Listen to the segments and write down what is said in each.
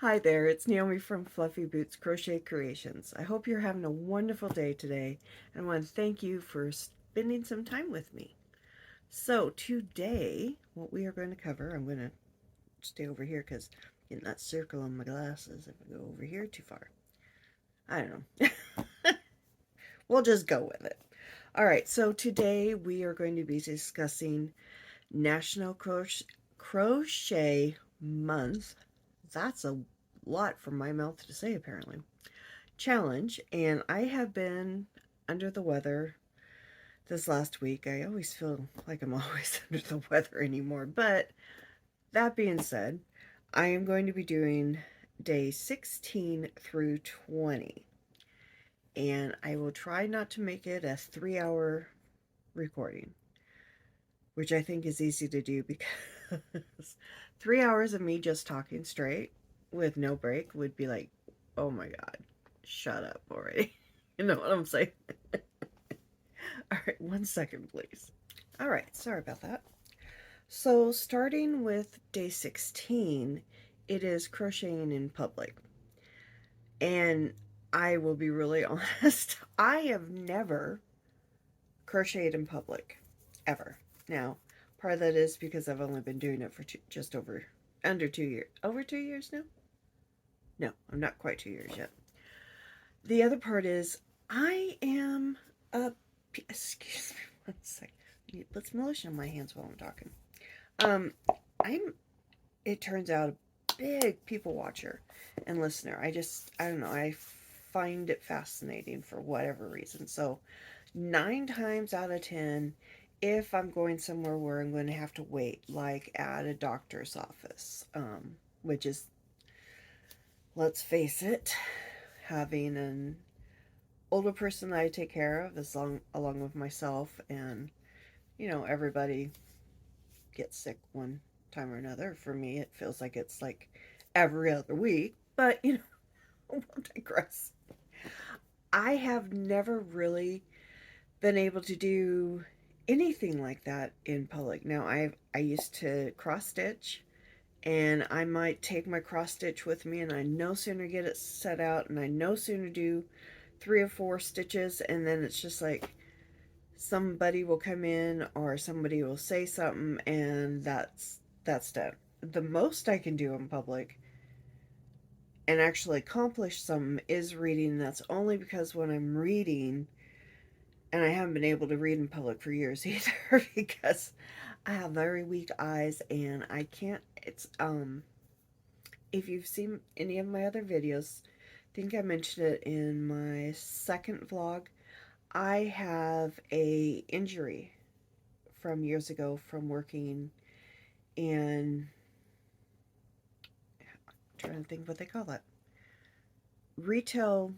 Hi there, it's Naomi from Fluffy Boots Crochet Creations. I hope you're having a wonderful day today, and I want to thank you for spending some time with me. So today, what we are going to cover, I'm going to stay over here because I'm getting that circle on my glasses if I go over here too far. I don't know. We'll just go with it. All right, so today we are going to be discussing National Crochet Month. That's a lot for my mouth to say, apparently. Challenge, and I have been under the weather this last week. I always feel like I'm always under the weather anymore, but that being said, I am going to be doing day 16 through 20, and I will try not to make it a 3-hour recording, which I think is easy to do because 3 hours of me just talking straight with no break would be like, oh my god, shut up already. You know what I'm saying? All right, 1 second, please. All right, sorry about that. So, starting with day 16, it is crocheting in public. And I will be really honest, I have never crocheted in public, ever. Now, part of that is because I've only been doing it for just under 2 years. Over 2 years now? No, I'm not quite 2 years yet. The other part is I am a. Excuse me 1 second. Let's lotion my hands while I'm talking. Um, I'm. It turns out a big people watcher and listener. I don't know. I find it fascinating for whatever reason. So, 9 times out of 10, if I'm going somewhere where I'm going to have to wait, like at a doctor's office, which is, let's face it, having an older person that I take care of, along with myself, and everybody gets sick one time or another. For me, it feels like it's like every other week, but we'll digress. I have never really been able to do anything like that in public. Now, I used to cross stitch, and I might take my cross stitch with me, and I no sooner get it set out, and I no sooner do 3 or 4 stitches, and then it's just like somebody will come in or somebody will say something, and that's done. The most I can do in public and actually accomplish something is reading. That's only because when I'm reading, and I haven't been able to read in public for years either because I have very weak eyes and I can't. If you've seen any of my other videos, I think I mentioned it in my second vlog. I have a injury from years ago from working in, I'm trying to think what they call that, retail.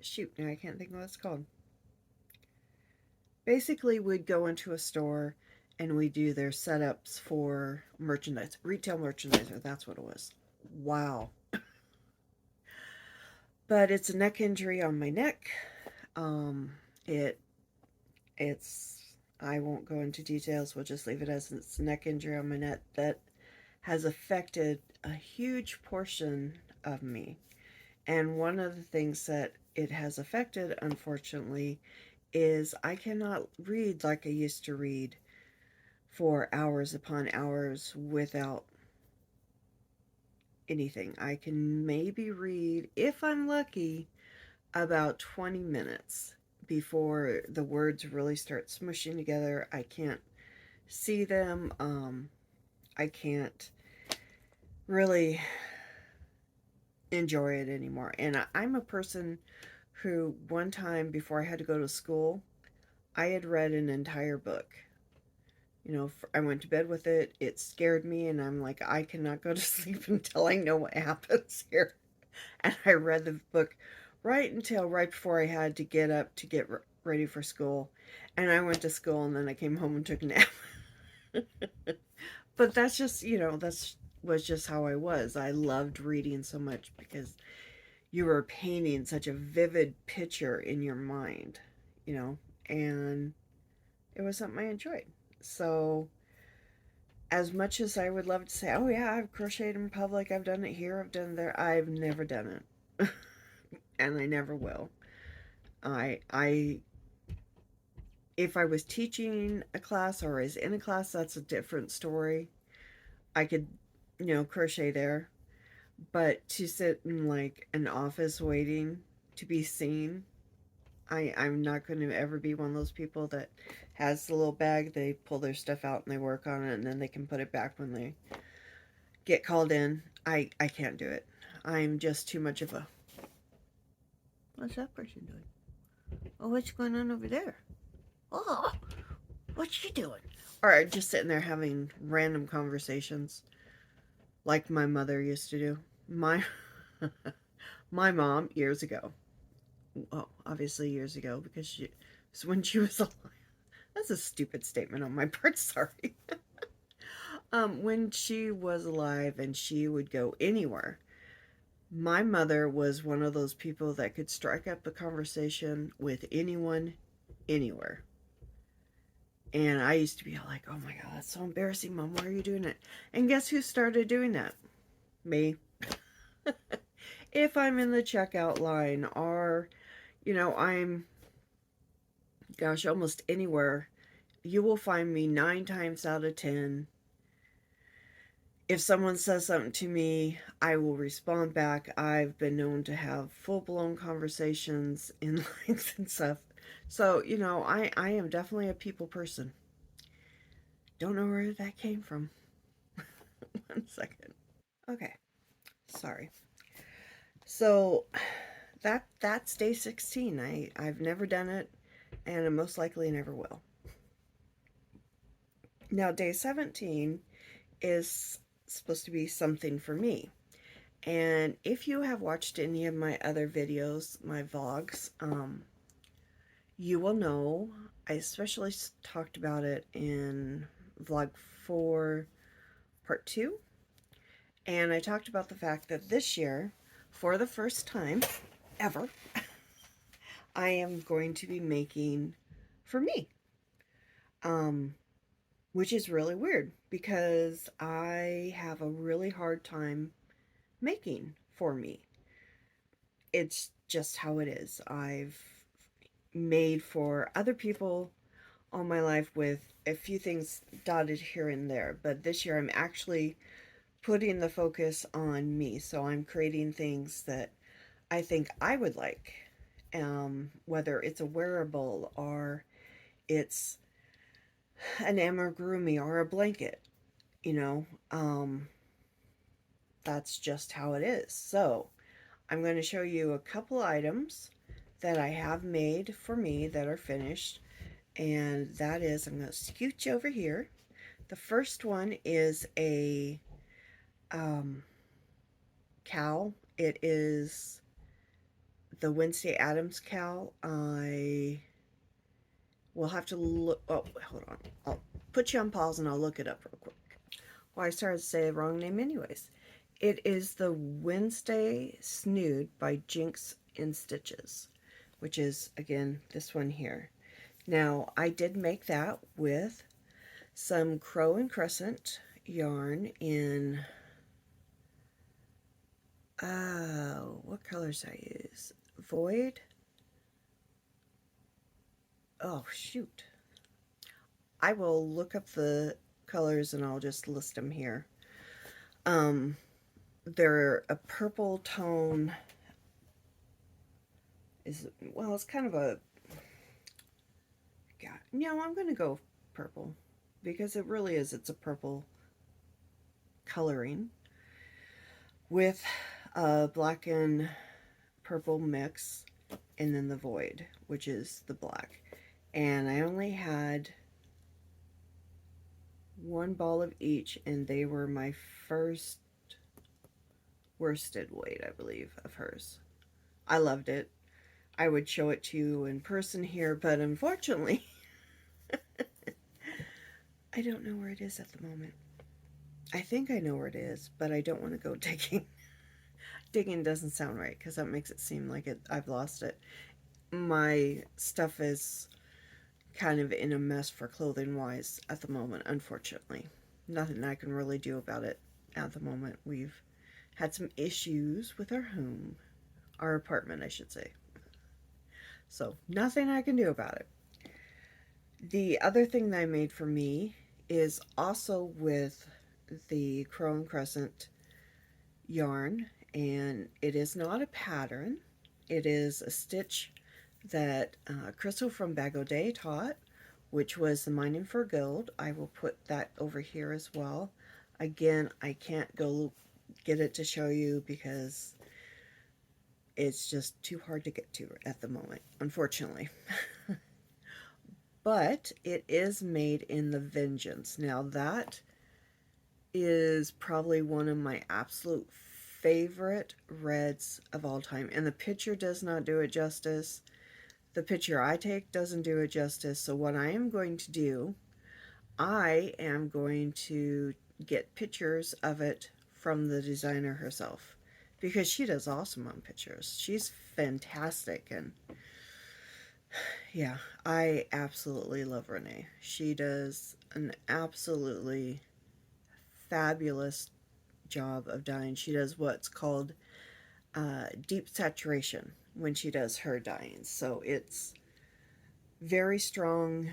Shoot, now I can't think of what it's called. Basically, we'd go into a store and we do their setups for merchandise, retail merchandiser. That's what it was. Wow. But it's a neck injury on my neck. Um, it it's I won't go into details. We'll just leave it as it's a neck injury on my neck that has affected a huge portion of me. And one of the things that it has affected, unfortunately, is I cannot read like I used to read for hours upon hours without anything. I can maybe read, if I'm lucky, about 20 minutes before the words really start smushing together. I can't see them. I can't really enjoy it anymore. And I'm a person who, one time before I had to go to school, I had read an entire book. I went to bed with it. It scared me, and I'm like, I cannot go to sleep until I know what happens here. And I read the book right before I had to get up to get ready for school. And I went to school, and then I came home and took a nap. But that's just, that's was just how I was. I loved reading so much because you were painting such a vivid picture in your mind, and it was something I enjoyed. So as much as I would love to say, oh yeah, I've crocheted in public, I've done it here, I've done it there, I've never done it. And I never will. I if I was teaching a class or is in a class, that's a different story. I could, crochet there. But to sit in like an office waiting to be seen, I'm not going to ever be one of those people that has the little bag, they pull their stuff out and they work on it and then they can put it back when they get called in. I can't do it. I'm just too much of a, what's that person doing? Oh, what's going on over there? Oh, what's she doing? Or just sitting there having random conversations like my mother used to do. My my mom years ago. Well, obviously years ago because she was when she was alive. That's a stupid statement on my part, sorry. When she was alive and she would go anywhere, my mother was one of those people that could strike up a conversation with anyone, anywhere. And I used to be like, oh my God, that's so embarrassing, Mom. Why are you doing it? And guess who started doing that? Me. If I'm in the checkout line or, I'm, gosh, almost anywhere, you will find me 9 times out of 10. If someone says something to me, I will respond back. I've been known to have full blown conversations in lines and stuff. So, I am definitely a people person. Don't know where that came from. 1 second. Okay, sorry. So that's day 16. I've never done it and I most likely never will. Now day 17 is supposed to be something for me. And if you have watched any of my other videos, my vlogs, you will know I especially talked about it in vlog 4 part 2. And I talked about the fact that this year, for the first time ever, I am going to be making for me. Which is really weird because I have a really hard time making for me. It's just how it is. I've made for other people all my life with a few things dotted here and there, but this year I'm actually putting the focus on me. So I'm creating things that I think I would like, whether it's a wearable or it's an amigurumi or a blanket, you know, um, that's just how it is. So I'm going to show you a couple items that I have made for me that are finished. And that is, I'm going to scooch over here. The first one is a cow. It is the Wednesday Addams cow. I will have to look. Oh, hold on. I'll put you on pause and I'll look it up real quick. Well, I started to say the wrong name anyways. It is the Wednesday Snood by Jinx in Stitches, which is, again, this one here. Now, I did make that with some Crow and Crescent yarn in, what colors I use? Void. Oh, shoot. I will look up the colors and I'll just list them here. They're a purple tone. Well, it's kind of a, God, no, I'm going to go purple because it really is. It's a purple coloring with a black and purple mix, and then the void, which is the black. And I only had one ball of each, and they were my first worsted weight, I believe, of hers. I loved it. I would show it to you in person here, but unfortunately, I don't know where it is at the moment. I think I know where it is, but I don't want to go digging. Digging doesn't sound right because that makes it seem like I've lost it. My stuff is kind of in a mess for clothing wise at the moment, unfortunately. nothing I can really do about it at the moment. We've had some issues with our home, our apartment, I should say. So, nothing I can do about it. The other thing that I made for me is also with the Crow and Crescent yarn, and it is not a pattern. It is a stitch that Crystal from Bag O' Day taught, which was the Mining for Gold. I will put that over here as well. Again, I can't go get it to show you because it's just too hard to get to at the moment, unfortunately. But it is made in the Vengeance. Now that is probably one of my absolute favorite reds of all time. And the picture does not do it justice. The picture I take doesn't do it justice. So what I am going to do, I am going to get pictures of it from the designer herself. Because she does awesome on pictures. She's fantastic. And yeah, I absolutely love Renee. She does an absolutely fabulous job of dyeing. She does what's called deep saturation when she does her dyeing. So it's very strong,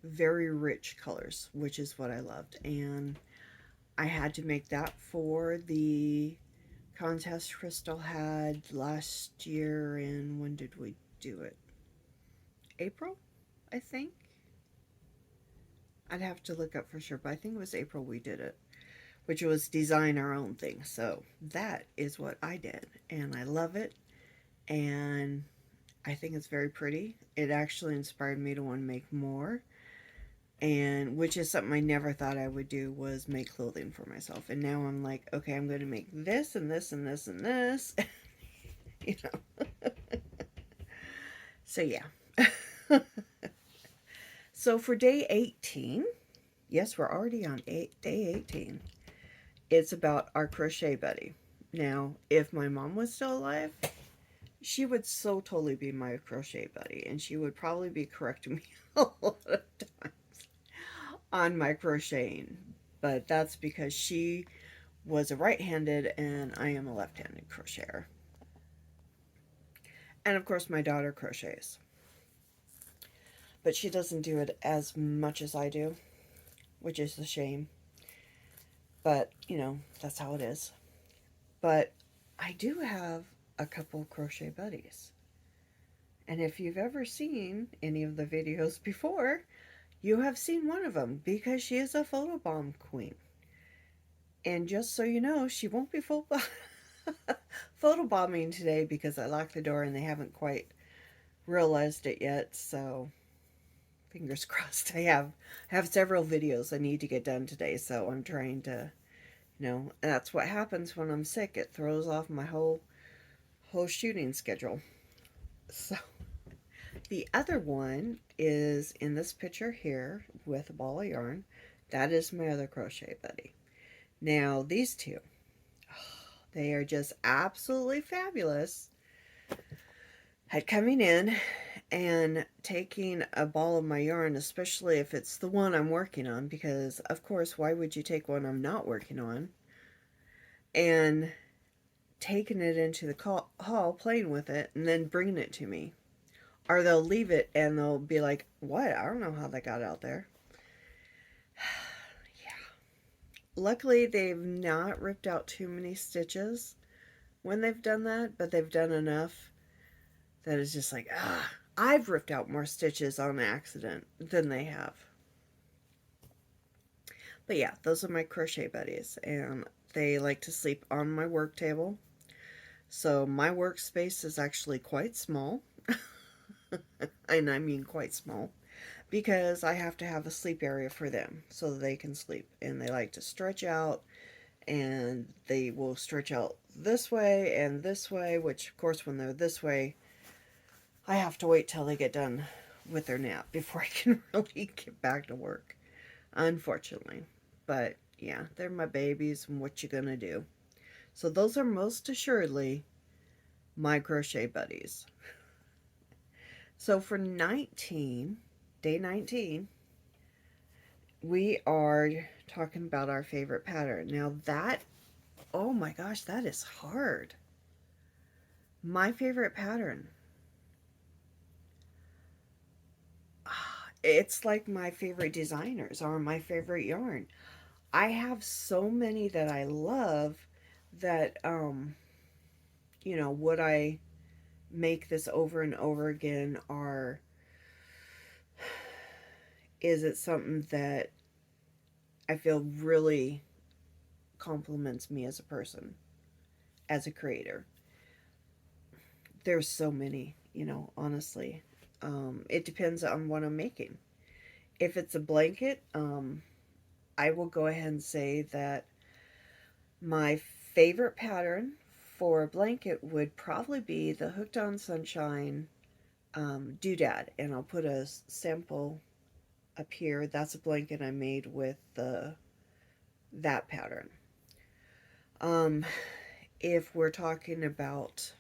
very rich colors, which is what I loved. And I had to make that for the contest Crystal had last year. And when did we do it? April, I think. I'd have to look up for sure, but I think it was April we did it, which was design our own thing. So that is what I did, and I love it, and I think it's very pretty. It actually inspired me to want to make more, and which is something I never thought I would do, was make clothing for myself. And now I'm like, okay, I'm going to make this and this and this and this, you know. So yeah. So for day 18, yes, we're already on day 18. It's about our crochet buddy. Now, if my mom was still alive, she would so totally be my crochet buddy, and she would probably be correcting me a lot of times on my crocheting. But that's because she was a right-handed and I am a left-handed crocheter. And of course, my daughter crochets. But she doesn't do it as much as I do, which is a shame. But, you know, that's how it is. But I do have a couple crochet buddies. And if you've ever seen any of the videos before, you have seen one of them because she is a photobomb queen. And just so you know, she won't be photobombing today because I locked the door and they haven't quite realized it yet. So fingers crossed. I have several videos I need to get done today, so I'm trying to, you know, and that's what happens when I'm sick. It throws off my whole shooting schedule. So the other one is in this picture here with a ball of yarn. That is my other crochet buddy. Now these two, they are just absolutely fabulous at coming in and taking a ball of my yarn, especially if it's the one I'm working on, because of course, why would you take one I'm not working on, and taking it into the hall, playing with it, and then bringing it to me. Or they'll leave it and they'll be like, what? I don't know how that got out there. Yeah. Luckily, they've not ripped out too many stitches when they've done that, but they've done enough that it's just like, I've ripped out more stitches on accident than they have. But yeah, those are my crochet buddies, and they like to sleep on my work table. So my workspace is actually quite small. And I mean quite small, because I have to have a sleep area for them so that they can sleep. And they like to stretch out, and they will stretch out this way and this way, which of course when they're this way, I have to wait till they get done with their nap before I can really get back to work, unfortunately. But yeah, they're my babies, and what you gonna do? So those are most assuredly my crochet buddies. So for day 19, we are talking about our favorite pattern. Now that, oh my gosh, that is hard. My favorite pattern. It's like my favorite designers or my favorite yarn. I have so many that I love that, would I make this over and over again, or is it something that I feel really compliments me as a person, as a creator? There's so many, honestly. It depends on what I'm making. If it's a blanket, I will go ahead and say that my favorite pattern for a blanket would probably be the Hooked on Sunshine doodad, and I'll put a sample up here. That's a blanket I made with that pattern. Um, if we're talking about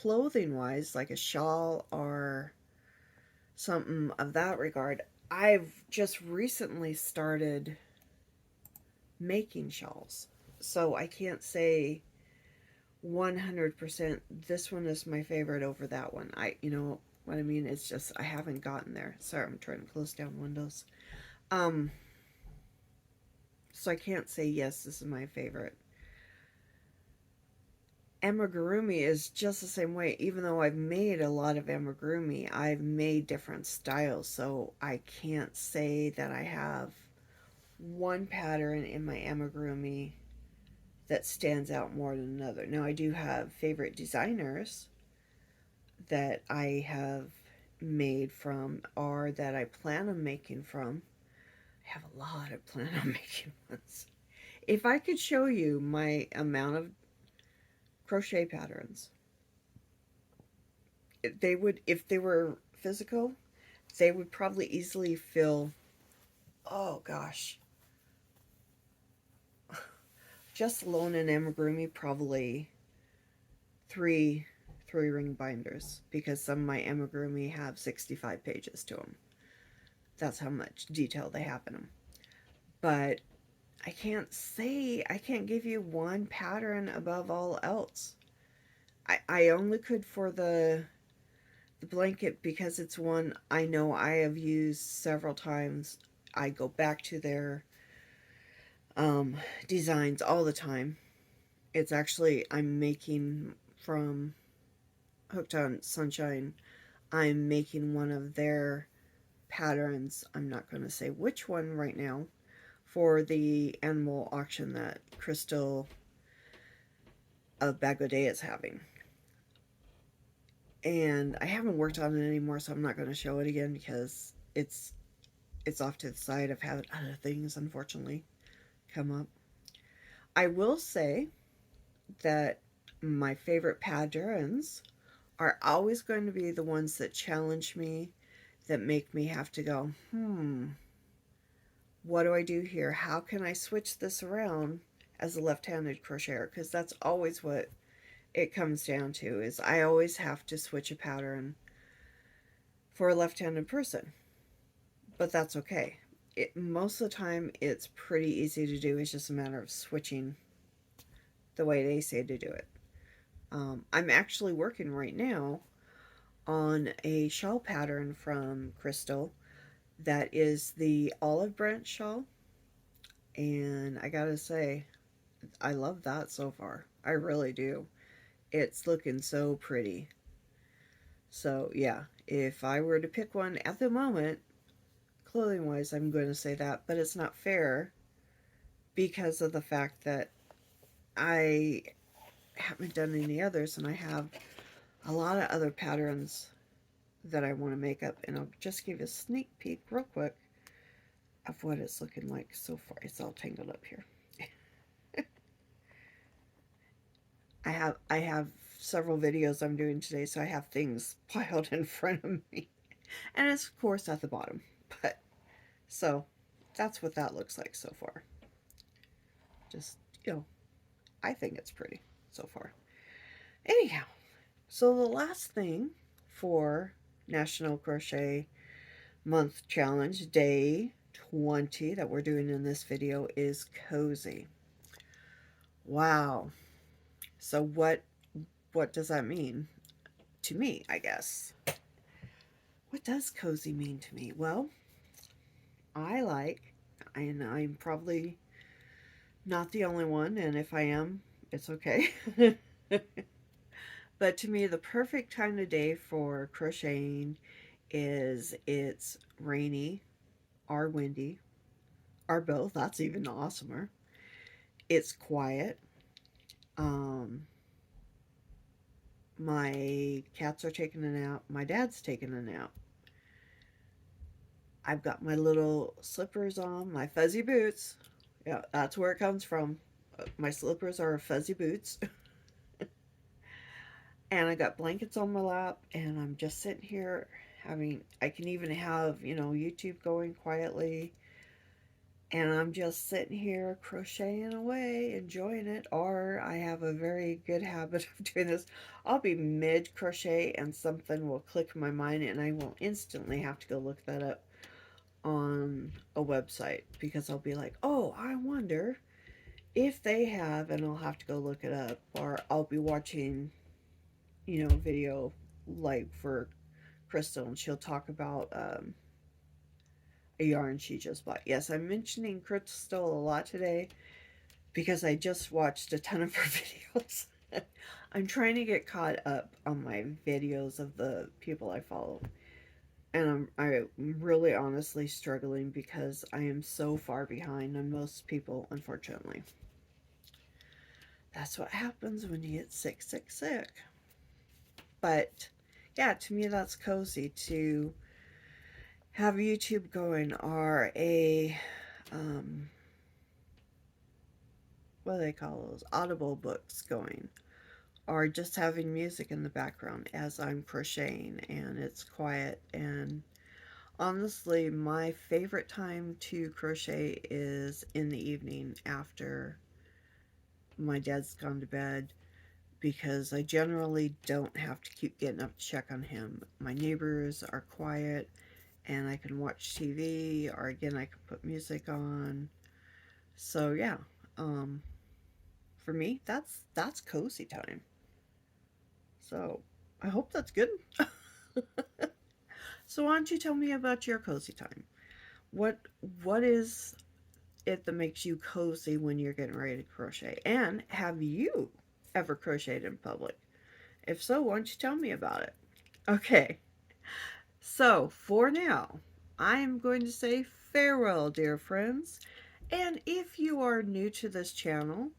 clothing wise, like a shawl or something of that regard, I've just recently started making shawls. So I can't say 100% this one is my favorite over that one. You know what I mean? It's just I haven't gotten there. Sorry, I'm trying to close down windows. Um, so I can't say yes, this is my favorite. Amigurumi is just the same way. Even though I've made a lot of amigurumi, I've made different styles, so I can't say that I have one pattern in my amigurumi that stands out more than another. Now, I do have favorite designers that I have made from or that I plan on making from. I have a lot of plan on making ones. If I could show you my amount of crochet patterns, they would, if they were physical, they would probably easily fill, oh gosh, just alone in amigurumi, probably three three ring binders, because some of my amigurumi have 65 pages to them. That's how much detail they have in them. But I can't give you one pattern above all else. I only could for the blanket because it's one I know I have used several times. I go back to their um, designs all the time. It's actually, I'm making from Hooked on Sunshine, I'm making one of their patterns. I'm not going to say which one right now, for the animal auction that Crystal of Bagodea is having. And I haven't worked on it anymore, so I'm not going to show it again because it's off to the side. I've had other things, unfortunately, come up. I will say that my favorite patterns are always going to be the ones that challenge me, that make me have to go, what do I do here? How can I switch this around as a left-handed crocheter? Because that's always what it comes down to, is I always have to switch a pattern for a left-handed person. But that's okay. Most of the time, it's pretty easy to do. It's just a matter of switching the way they say to do it. I'm actually working right now on a shawl pattern from Crystal that is the olive branch shawl. And I gotta say, I love that so far. I really do. It's looking so pretty. So, yeah, if I were to pick one at the moment, clothing wise, I'm going to say that, but it's not fair because of the fact that I haven't done any others and I have a lot of other patterns that I want to make up, and I'll just give you a sneak peek real quick of what it's looking like so far. It's all tangled up here. I have several videos I'm doing today, so I have things piled in front of me. And it's of course at the bottom. But so that's what that looks like so far. Just, I think it's pretty so far. Anyhow, so the last thing for National Crochet month challenge, day 20 that we're doing in this video is cozy. Wow. So what does that mean to me, I guess? What does cozy mean to me? Well, I like, and I'm probably not the only one, and if I am, it's okay. But to me, the perfect time of day for crocheting is it's rainy or windy or both. That's even awesomer. It's quiet. Um, my cats are taking a nap. My dad's taking a nap. I've got my little slippers on, my fuzzy boots. Yeah, that's where it comes from. My slippers are fuzzy boots. And I got blankets on my lap, and I'm just sitting here having, I can even have, YouTube going quietly. And I'm just sitting here crocheting away, enjoying it. Or I have a very good habit of doing this. I'll be mid crochet and something will click in my mind, and I will instantly have to go look that up on a website because I'll be like, oh, I wonder if they have, and I'll have to go look it up. Or I'll be watching, video like for Crystal, and she'll talk about a yarn she just bought. Yes, I'm mentioning Crystal a lot today because I just watched a ton of her videos. I'm trying to get caught up on my videos of the people I follow. And I'm really honestly struggling because I am so far behind on most people, unfortunately. That's what happens when you get sick, sick, sick. But yeah, to me, that's cozy to have YouTube going or a, what do they call those? Audible books going. Or just having music in the background as I'm crocheting and it's quiet. And honestly, my favorite time to crochet is in the evening after my dad's gone to bed because I generally don't have to keep getting up to check on him. My neighbors are quiet and I can watch TV, or again, I can put music on. So yeah, um, for me, that's cozy time. So I hope that's good. So why don't you tell me about your cozy time? What what is it that makes you cozy when you're getting ready to crochet? And have you ever crocheted in public? If so, why don't you tell me about it? Okay, so for now, I'm going to say farewell, dear friends. And if you are new to this channel,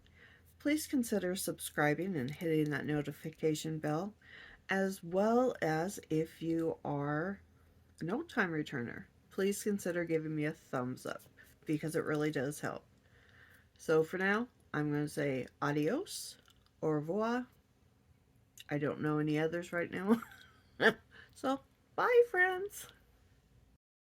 please consider subscribing and hitting that notification bell, as well as if you are a no-time returner, please consider giving me a thumbs up because it really does help. So for now, I'm going to say adios, au revoir. I don't know any others right now. So, bye, friends.